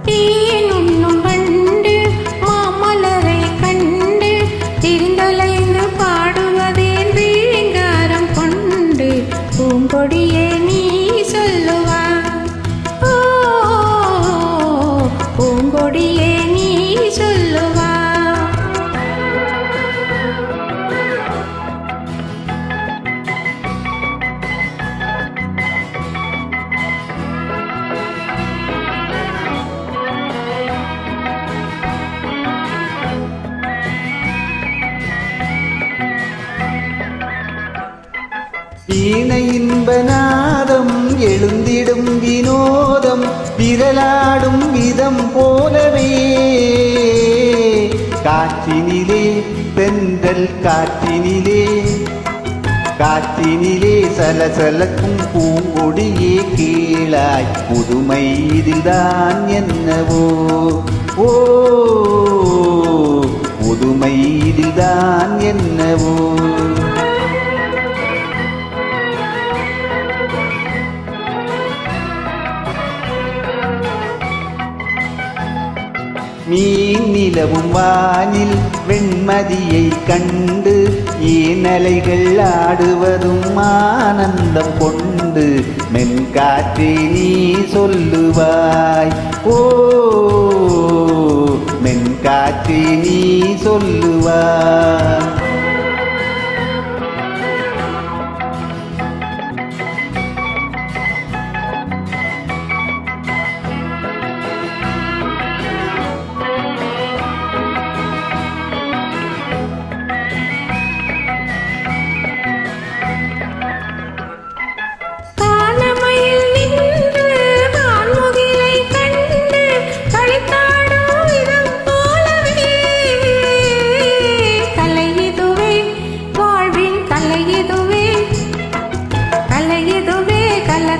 தேனுண்ணும் வண்டு மாமலரை கண்டு திரிந்தலைந்து பாடுவதேன் ரீங்காரம் கொண்டு பூங்கொடியே நீ சொல்லுவா பூங்கொடியே நீ சொல்லுவா வீண இன்பநாதம் எழுந்திடும் வினோதம் விரலாடும் விதம் போலவே காற்றினிலே தென்றல் காற்றினிலே சலசலக்கும் பூங்கொடியே கீழாய் புதுமை இதில்தான் என்னவோ ஓ புதுமை இதில்தான் என்னவோ மீன் நிலவும் வானில் வெண்மதியை கண்டு ஏனலைகள் ஆடுவதும் ஆனந்தம் கொண்டு மென்காற்றே நீ சொல்லுவாய் ஓ மென்காற்றே நீ சொல்லுவாய்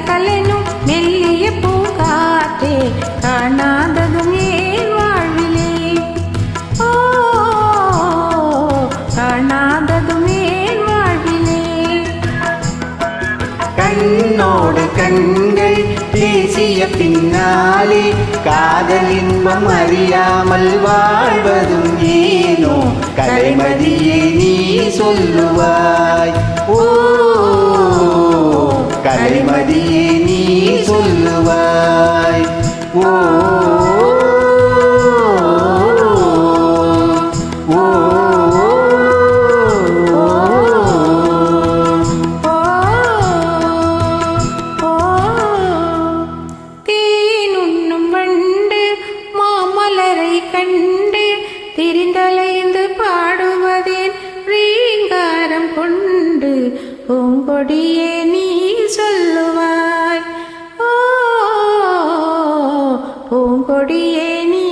கலனும் மெல்லிய பூங்காற்றே காணாததும் ஏன் வாழ்விலே ஓ காணாததும் ஏன் வாழ்விலே கண்ணோடு கண்கள் பேசிய பின்னாலே காதல் இன்பம் அறியாமல் வாழ்வதும் ஏனோ கலைமதியை நீ சொல்லுவாய் ஓ கலைமதியே நீ சொல்லுவாய் ஓ தேனுண்ணும் வண்டு மாமலரை கண்டு திரிந்தலைந்து பாடுவதேன் ரீங்காரம் கொண்டு பூங்கொடியே நீ சொல்லுவாய் ஓ பூங்கொடியே நீ